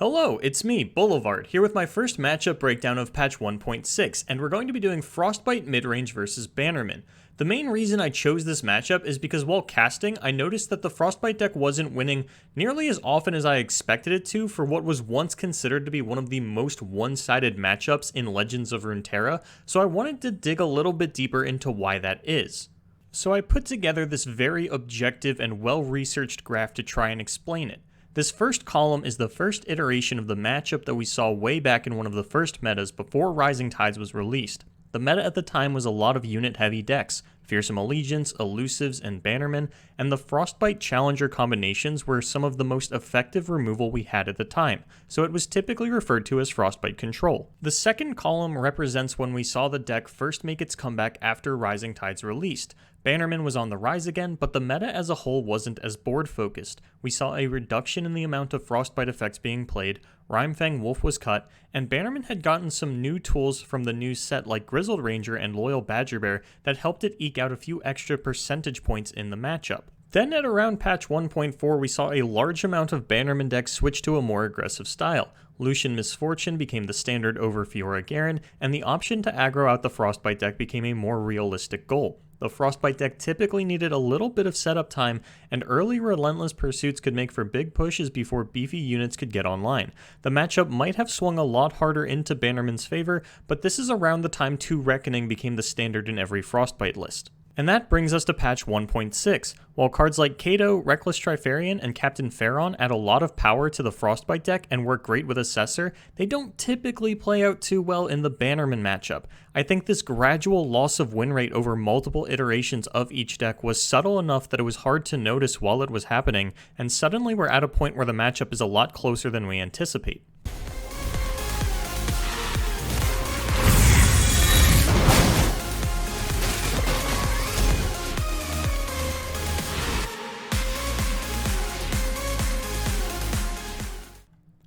Hello, it's me, Boulevard, here with my first matchup breakdown of patch 1.6, and we're going to be doing Frostbite Midrange versus Bannerman. The main reason I chose this matchup is because while casting, I noticed that the Frostbite deck wasn't winning nearly as often as I expected it to for what was once considered to be one of the most one-sided matchups in Legends of Runeterra, so I wanted to dig a little bit deeper into why that is. So I put together this very objective and well-researched graph to try and explain it. This first column is the first iteration of the matchup that we saw way back in one of the first metas before Rising Tides was released. The meta at the time was a lot of unit-heavy decks, Fearsome Allegiance, Elusives, and Bannerman, and the Frostbite Challenger combinations were some of the most effective removal we had at the time, so it was typically referred to as Frostbite Control. The second column represents when we saw the deck first make its comeback after Rising Tides released. Bannerman was on the rise again, but the meta as a whole wasn't as board-focused. We saw a reduction in the amount of Frostbite effects being played, Rhymefang Wolf was cut, and Bannerman had gotten some new tools from the new set like Grizzled Ranger and Loyal Badger Bear that helped it eke out a few extra percentage points in the matchup. Then at around patch 1.4 we saw a large amount of Bannerman decks switch to a more aggressive style. Lucian Misfortune became the standard over Fiora Garen, and the option to aggro out the Frostbite deck became a more realistic goal. The Frostbite deck typically needed a little bit of setup time, and early relentless pursuits could make for big pushes before beefy units could get online. The matchup might have swung a lot harder into Bannerman's favor, but this is around the time 2 Reckoning became the standard in every Frostbite list. And that brings us to patch 1.6. While cards like Kato, Reckless Trifarian, and Captain Pharaon add a lot of power to the Frostbite deck and work great with Assessor, they don't typically play out too well in the Bannerman matchup. I think this gradual loss of win rate over multiple iterations of each deck was subtle enough that it was hard to notice while it was happening, and suddenly we're at a point where the matchup is a lot closer than we anticipate.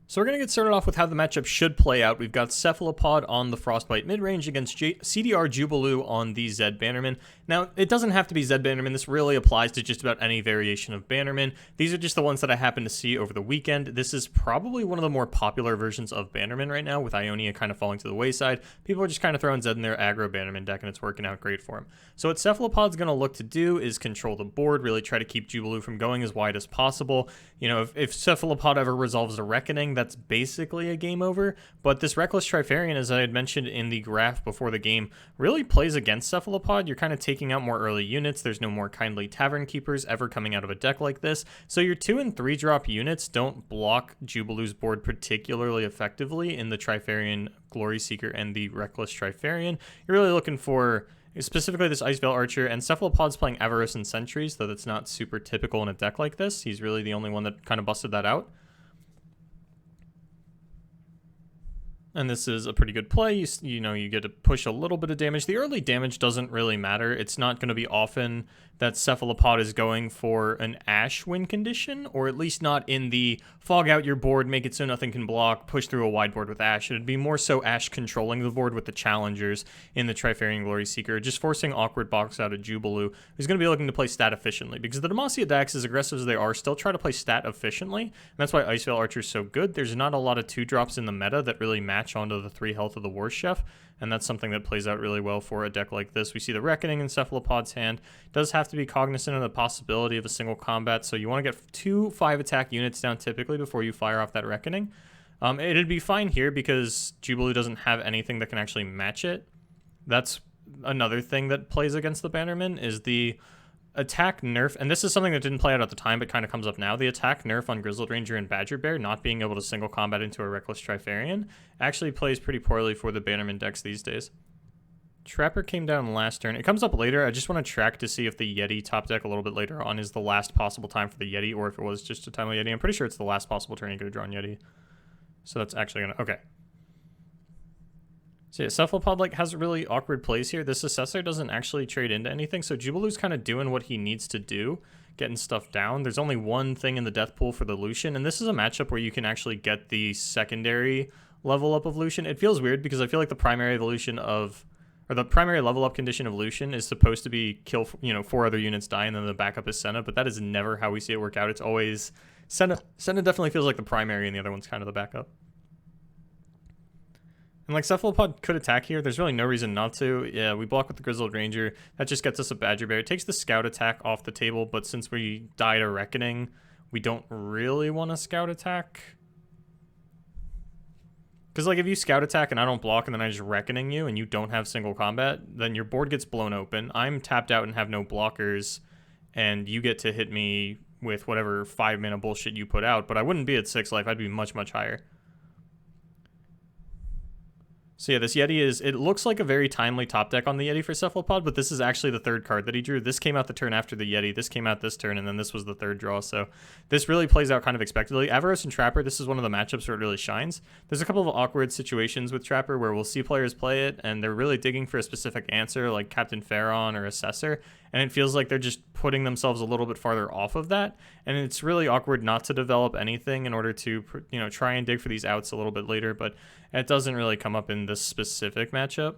So we're going to get started off with how the matchup should play out. We've got Cephalopod on the Frostbite Midrange against CDR Jubilee on the Zed Bannerman. Now, it doesn't have to be Zed Bannerman. This really applies to just about any variation of Bannerman. These are just the ones that I happen to see over the weekend. This is probably one of the more popular versions of Bannerman right now, with Ionia kind of falling to the wayside. People are just kind of throwing Zed in their aggro Bannerman deck, and it's working out great for him. So what Cephalopod's going to look to do is control the board, really try to keep Jubilee from going as wide as possible. You know, if Cephalopod ever resolves a Reckoning, that's basically a game over, but this Reckless Trifarian, as I had mentioned in the graph before the game, really plays against Cephalopod. You're kind of taking out more early units. There's no more Kindly Tavern Keepers ever coming out of a deck like this, so your 2 and 3 drop units don't block Jubilee's board particularly effectively in the Trifarian Glory Seeker and the Reckless Trifarian. You're really looking for specifically this Ice Veil Archer, and Cephalopod's playing Avarice and Sentries, though that's not super typical in a deck like this. He's really the only one that kind of busted that out. And this is a pretty good play. You know, you get to push a little bit of damage. The early damage doesn't really matter. It's not going to be often that Cephalopod is going for an Ash win condition, or at least not in the fog out your board, make it so nothing can block, push through a wide board with Ash. It'd be more so Ash controlling the board with the challengers in the Trifarian Glory Seeker, just forcing awkward box out of Jubilee, who's going to be looking to play stat efficiently, because the Demacia decks, as aggressive as they are, still try to play stat efficiently, and that's why Ice Veil Archer is so good. There's not a lot of 2-drops in the meta that really match onto the 3 health of the War Chef, and that's something that plays out really well for a deck like this. We see the Reckoning in Cephalopod's hand. Does have to be cognizant of the possibility of a single combat, so you want to get 2 5-attack units down typically before you fire off that Reckoning. It'd be fine here because Jubilee doesn't have anything that can actually match it. That's another thing that plays against the Bannerman, is the attack nerf, and this is something that didn't play out at the time but kind of comes up now. The attack nerf on Grizzled Ranger and Badger Bear not being able to single combat into a Reckless Trifarian actually plays pretty poorly for the Bannerman decks these days. Trapper came down last turn. It comes up later. I just want to track to see if the Yeti top deck a little bit later on is the last possible time for the Yeti, or if it was just a timely Yeti. I'm pretty sure it's the last possible turn you could have drawn Yeti. So that's actually going to... Okay. So yeah, Cephalopod has really awkward plays here. This Assessor doesn't actually trade into anything, so Jubilee's kind of doing what he needs to do, getting stuff down. There's only one thing in the death pool for the Lucian, and this is a matchup where you can actually get the secondary level up of Lucian. It feels weird because I feel like the primary evolution of... or the primary level up condition of Lucian is supposed to be kill, 4 other units die and then the backup is Senna, but that is never how we see it work out. It's always Senna definitely feels like the primary, and the other one's kind of the backup. And like Cephalopod could attack here. There's really no reason not to. Yeah, we block with the Grizzled Ranger. That just gets us a Badger Bear. It takes the Scout attack off the table, but since we died a Reckoning, we don't really want a Scout attack. Because like if you Scout attack and I don't block and then I just Reckoning you and you don't have single combat, then your board gets blown open. I'm tapped out and have no blockers, and you get to hit me with whatever 5-mana bullshit you put out, but I wouldn't be at 6 life. I'd be much, much higher. So yeah, this Yeti it looks like a very timely top deck on the Yeti for Cephalopod, but this is actually the third card that he drew. This came out the turn after the Yeti, this came out this turn, and then this was the third draw, so this really plays out kind of expectedly. Avaros and Trapper, this is one of the matchups where it really shines. There's a couple of awkward situations with Trapper where we'll see players play it, and they're really digging for a specific answer, like Captain Pharaon or Assessor, and it feels like they're just putting themselves a little bit farther off of that, and it's really awkward not to develop anything in order to, you know, try and dig for these outs a little bit later, but it doesn't really come up in this specific matchup.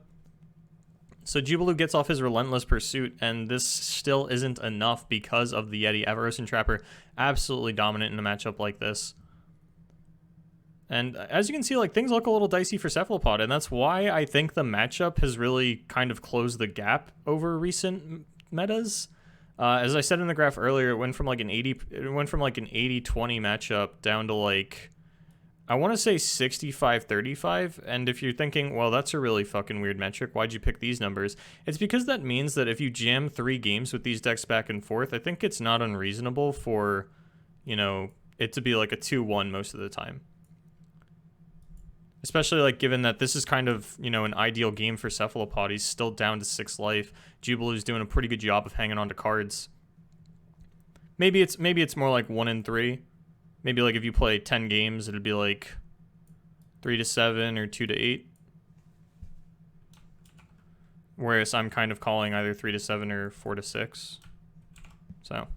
So Jubilee gets off his Relentless Pursuit, and this still isn't enough because of the Yeti. Avaros and Trapper absolutely dominant in a matchup like this. And as you can see, like, things look a little dicey for Cephalopod, and that's why I think the matchup has really kind of closed the gap over recent metas. As I said in the graph earlier, it went from like an 80-20 matchup down to like, I want to say 65-35, and if you're thinking, well, that's a really fucking weird metric, why'd you pick these numbers? It's because that means that if you jam 3 games with these decks back and forth, I think it's not unreasonable for, you know, it to be like a 2-1 most of the time. Especially, like, given that this is kind of, you know, an ideal game for Cephalopod. He's still down to 6 life. Jubilee's doing a pretty good job of hanging on to cards. Maybe it's more like 1-3. Maybe, like, if you play 10 games, it'd be like 3-7 or 2-8. Whereas I'm kind of calling either 3-7 or 4-6. So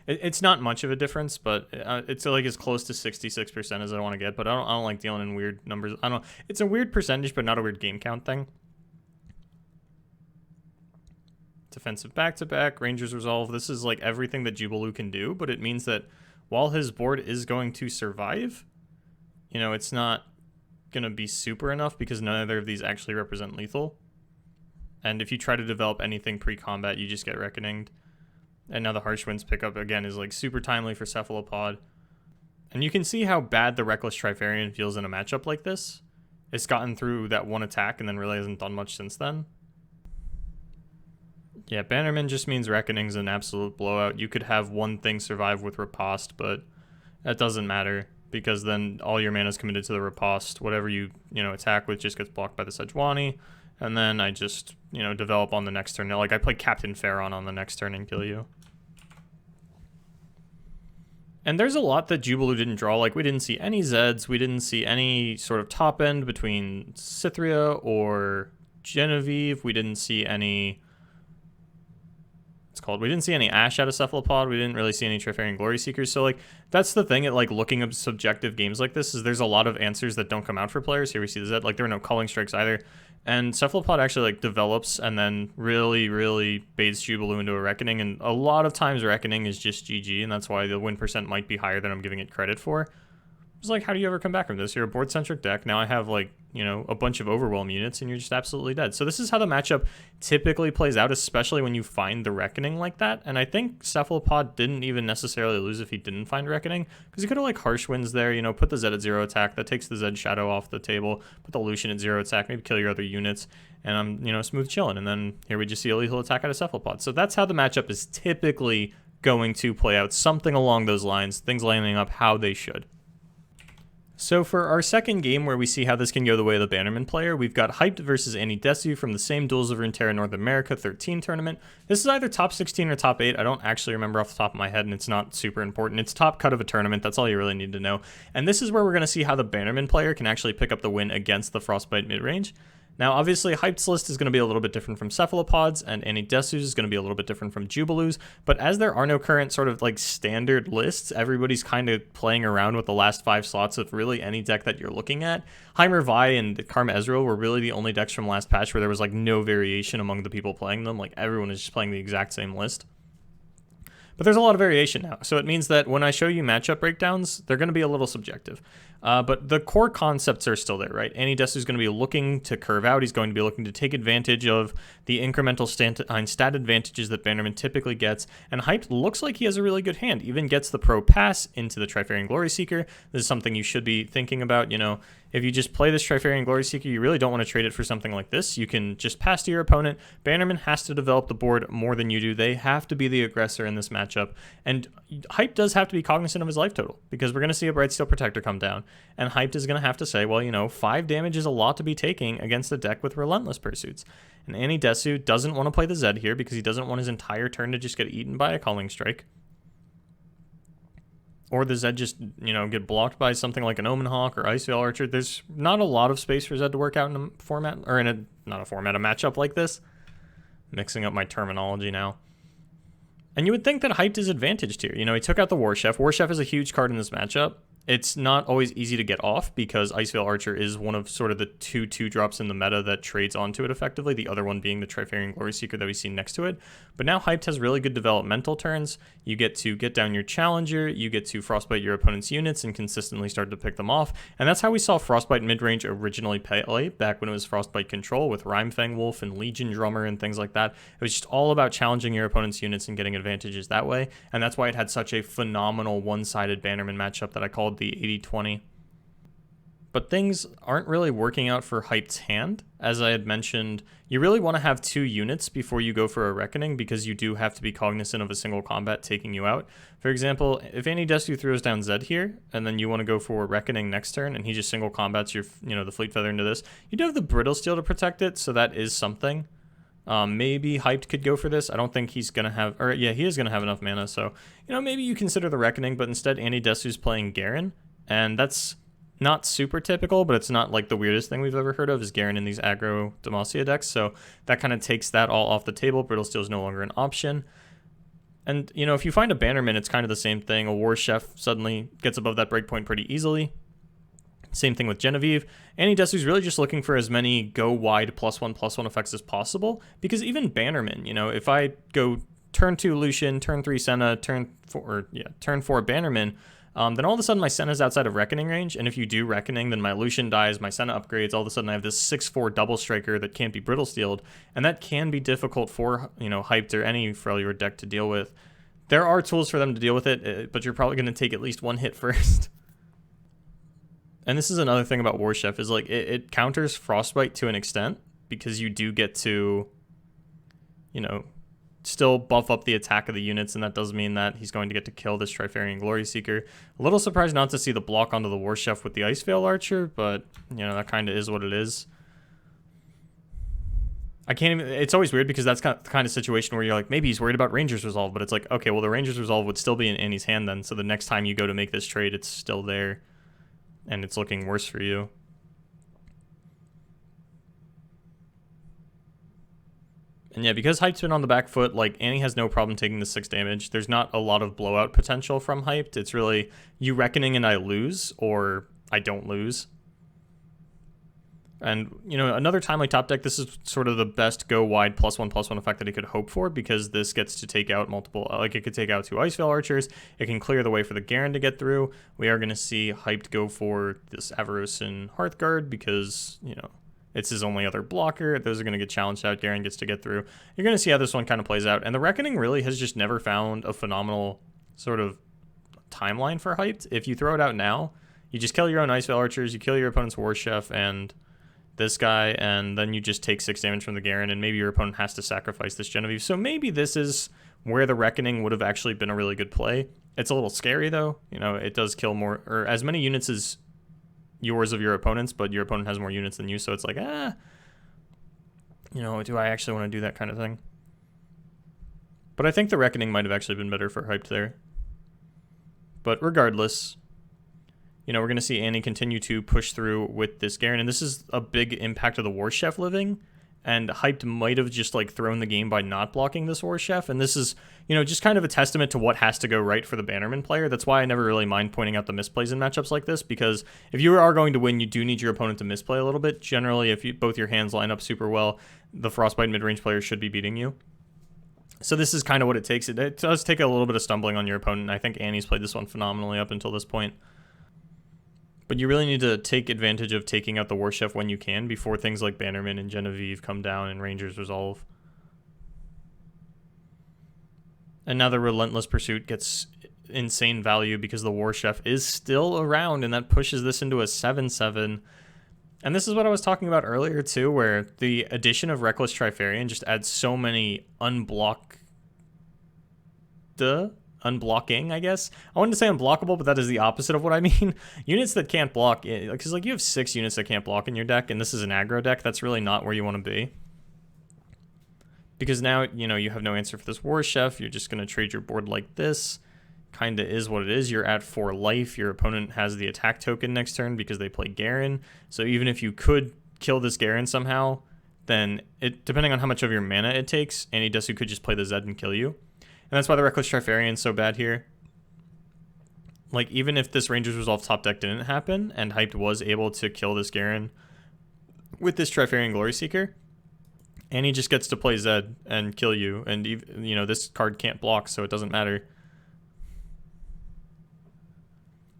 it's not much of a difference, but it's like as close to 66% as I want to get. But I don't like dealing in weird numbers. It's a weird percentage, but not a weird game count thing. Defensive back-to-back, Rangers Resolve. This is like everything that Jubilee can do, but it means that while his board is going to survive, you know, it's not going to be super enough because neither of these actually represent lethal. And if you try to develop anything pre-combat, you just get Reckoninged. And now the Harsh Winds pickup, again, is like super timely for Cephalopod. And you can see how bad the Reckless Trifarian feels in a matchup like this. It's gotten through that one attack and then really hasn't done much since then. Yeah, Bannerman just means Reckoning's an absolute blowout. You could have one thing survive with Riposte, but that doesn't matter because then all your mana's committed to the Riposte. Whatever you attack with just gets blocked by the Sejuani. And then I just, develop on the next turn. Like, I play Captain Pharaon on the next turn and kill you. And there's a lot that Jubilee didn't draw. Like, we didn't see any Zeds. We didn't see any sort of top end between Cythria or Genevieve. We didn't see any... We didn't see any Ash out of Cephalopod. We didn't really see any Trifarian Glory Seekers. So, like, that's the thing at, like, looking at subjective games like this is there's a lot of answers that don't come out for players. Here we see the Zed. Like, there were no Culling Strikes either. And Cephalopod actually, like, develops and then really, really baits Jubilee into a Reckoning. And a lot of times Reckoning is just GG, and that's why the win percent might be higher than I'm giving it credit for. It's like, how do you ever come back from this? You're a board-centric deck. Now I have, like, a bunch of Overwhelm units, and you're just absolutely dead. So this is how the matchup typically plays out, especially when you find the Reckoning like that. And I think Cephalopod didn't even necessarily lose if he didn't find Reckoning, because he could have, like, Harsh Winds there, put the Zed at 0 attack. That takes the Zed Shadow off the table. Put the Lucian at 0 attack. Maybe kill your other units. And I'm, smooth chilling. And then here we just see a lethal attack out of Cephalopod. So that's how the matchup is typically going to play out. Something along those lines. Things lining up how they should. So for our second game where we see how this can go the way of the Bannerman player, we've got Hyped versus Annie Desu from the same Duels of Runeterra North America 13 tournament. This is either top 16 or top 8. I don't actually remember off the top of my head, and it's not super important. It's top cut of a tournament. That's all you really need to know. And this is where we're going to see how the Bannerman player can actually pick up the win against the Frostbite Midrange. Now, obviously, Hyped's list is going to be a little bit different from Cephalopod's, and Annie Desu's is going to be a little bit different from Jubilee's, but as there are no current sort of, like, standard lists, everybody's kind of playing around with the last 5 slots of really any deck that you're looking at. Heimer Vi and Karma Ezreal were really the only decks from last patch where there was, like, no variation among the people playing them. Like, everyone is just playing the exact same list. But there's a lot of variation now, so it means that when I show you matchup breakdowns, they're going to be a little subjective. But the core concepts are still there, right? Any Desu is going to be looking to curve out. He's going to be looking to take advantage of the incremental stat advantages that Bannerman typically gets. And Hyped looks like he has a really good hand. Even gets the pro pass into the Trifarian Glory Seeker. This is something you should be thinking about. You know, if you just play this Trifarian Glory Seeker, you really don't want to trade it for something like this. You can just pass to your opponent. Bannerman has to develop the board more than you do. They have to be the aggressor in this matchup. And Hype does have to be cognizant of his life total, because we're going to see a Brightsteel Protector come down. And Hyped is going to have to say, well, you know, 5 damage is a lot to be taking against a deck with Relentless Pursuits. And Annie Desu doesn't want to play the Zed here because he doesn't want his entire turn to just get eaten by a Calling Strike. Or the Zed just, you know, get blocked by something like an Omen Hawk or Iceveil Archer. There's not a lot of space for Zed to work out in a format, or in a, not a format, a matchup like this. Mixing up my terminology now. And you would think that Hyped is advantaged here. You know, he took out the War Chef. War Chef is a huge card in this matchup. It's not always easy to get off because Iceveil Archer is one of sort of the 2/2 in the meta that trades onto it effectively, the other one being the Trifarian Glory Seeker that we see next to it. But now Hyped has really good developmental turns. You get to get down your Challenger, you get to Frostbite your opponent's units and consistently start to pick them off. And that's how we saw Frostbite Midrange originally play back when it was Frostbite Control with Rhymefang Wolf and Legion Drummer and things like that. It was just all about challenging your opponent's units and getting advantages that way. And that's why it had such a phenomenal one-sided Bannerman matchup that I called the 80-20. But things aren't really working out for Hyped's hand. As I had mentioned, you really want to have 2 units before you go for a Reckoning, because you do have to be cognizant of a single combat taking you out. For example, if Annie Desu throws down Zed here, and then you want to go for a Reckoning next turn, and he just single combats your, you know, the Fleet Feather into this, you do have the Brittle Steel to protect it, so that is something. Maybe Hyped could go for this. I don't think he's going to have, or yeah, he is going to have enough mana, so, you know, maybe you consider the Reckoning, but instead Annie Desu's playing Garen. And that's not super typical, but it's not like the weirdest thing we've ever heard of is Garen in these aggro Demacia decks. So that kind of takes that all off the table. Brittle Steel is no longer an option. And, you know, if you find a Bannerman, it's kind of the same thing. A War Chef suddenly gets above that breakpoint pretty easily. Same thing with Genevieve. Annie Desu's really just looking for as many go wide +1/+1 effects as possible. Because even Bannerman, you know, if I go turn 2 Lucian, turn 3 Senna, turn 4 Bannerman, then all of a sudden my Senna's outside of Reckoning range, and if you do Reckoning, then my Lucian dies, my Senna upgrades, all of a sudden I have this 6/4 double striker that can't be Brittle Steeled, and that can be difficult for, you know, Hyped or any Freljord deck to deal with. There are tools for them to deal with it, but you're probably going to take at least 1 hit first. And this is another thing about War Chef, is like, it counters Frostbite to an extent, because you do get to, you know, still buff up the attack of the units, and that does mean that he's going to get to kill this Trifarian Glory Seeker. A little surprised not to see the block onto the War Chef with the Iceveil Archer, but, you know, that kind of is what it is. I can't even, it's always weird because that's the kind of situation where you're like, maybe he's worried about Ranger's Resolve, but it's like, okay, well, the Ranger's Resolve would still be in Annie's hand then, so the next time you go to make this trade, it's still there, and it's looking worse for you. And yeah, because Hyped's been on the back foot, like, Annie has no problem taking the 6 damage. There's not a lot of blowout potential from Hyped. It's really, you Reckoning and I lose, or I don't lose. And, you know, another timely top deck, this is sort of the best go wide +1/+1 effect that he could hope for, because this gets to take out multiple, like, it could take out 2 Iceveil Archers. It can clear the way for the Garen to get through. We are going to see Hyped go for this Avarosan Hearthguard because, you know, it's his only other blocker. Those are going to get challenged out. Garen gets to get through. You're going to see how this one kind of plays out. And the Reckoning really has just never found a phenomenal sort of timeline for Hyped. If you throw it out now, you just kill your own Iceveil Archers, you kill your opponent's War Chef and this guy, and then you just take 6 damage from the Garen, and maybe your opponent has to sacrifice this Genevieve. So maybe this is where the Reckoning would have actually been a really good play. It's a little scary, though. You know, it does kill more, or as many units as yours of your opponent's, but your opponent has more units than you, so it's like, you know, do I actually want to do that kind of thing? But I think the Reckoning might have actually been better for Hyped there. But regardless, you know, we're going to see Annie continue to push through with this Garen, and this is a big impact of the War Chef living, and Hyped might have just, like, thrown the game by not blocking this War Chef, and this is, you know, just kind of a testament to what has to go right for the Bannerman player. That's why I never really mind pointing out the misplays in matchups like this, because if you are going to win, you do need your opponent to misplay a little bit. Generally, if both your hands line up super well, the Frostbite Midrange player should be beating you. So this is kind of what it takes. It does take a little bit of stumbling on your opponent. I think Annie's played this one phenomenally up until this point. But you really need to take advantage of taking out the War Chef when you can before things like Bannerman and Genevieve come down and Rangers resolve. And now the Relentless Pursuit gets insane value because the War Chef is still around, and that pushes this into a 7/7. And this is what I was talking about earlier too, where the addition of Reckless Trifarian just adds so many unblocking, I guess. I wanted to say unblockable, but that is the opposite of what I mean. Units that can't block, because like you have 6 units that can't block in your deck, and this is an aggro deck. That's really not where you want to be. Because now, you know, you have no answer for this War Chef. You're just going to trade your board like this. Kind of is what it is. You're at 4 life. Your opponent has the attack token next turn because they play Garen. So even if you could kill this Garen somehow, then depending on how much of your mana it takes, Anidesu could just play the Zed and kill you. And that's why the Reckless Trifarian is so bad here. Like, even if this Rangers Resolve top deck didn't happen, and Hyped was able to kill this Garen with this Trifarian Glory Seeker, Annie just gets to play Zed and kill you. And, you know, this card can't block, so it doesn't matter.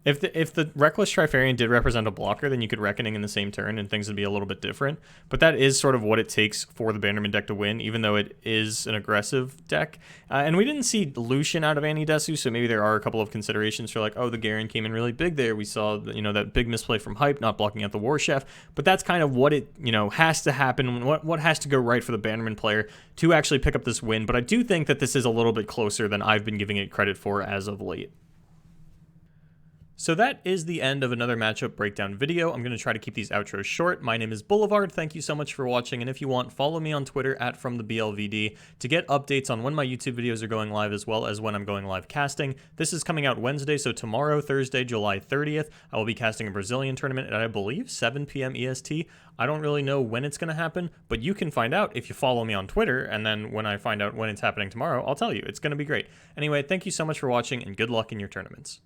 If the Reckless Trifarian did represent a blocker, then you could Reckoning in the same turn and things would be a little bit different. But that is sort of what it takes for the Bannerman deck to win, even though it is an aggressive deck. And we didn't see Lucian out of Anidesu, so maybe there are a couple of considerations for like, oh, the Garen came in really big there. We saw, you know, that big misplay from Hype, not blocking out the War Chef. But that's kind of what it, you know, has to happen, what has to go right for the Bannerman player to actually pick up this win. But I do think that this is a little bit closer than I've been giving it credit for as of late. So that is the end of another matchup breakdown video. I'm going to try to keep these outros short. My name is Boulevard. Thank you so much for watching. And if you want, follow me on Twitter at FromTheBLVD to get updates on when my YouTube videos are going live as well as when I'm going live casting. This is coming out Wednesday, so tomorrow, Thursday, July 30th, I will be casting a Brazilian tournament at, I believe, 7 p.m. EST. I don't really know when it's going to happen, but you can find out if you follow me on Twitter, and then when I find out when it's happening tomorrow, I'll tell you. It's going to be great. Anyway, thank you so much for watching, and good luck in your tournaments.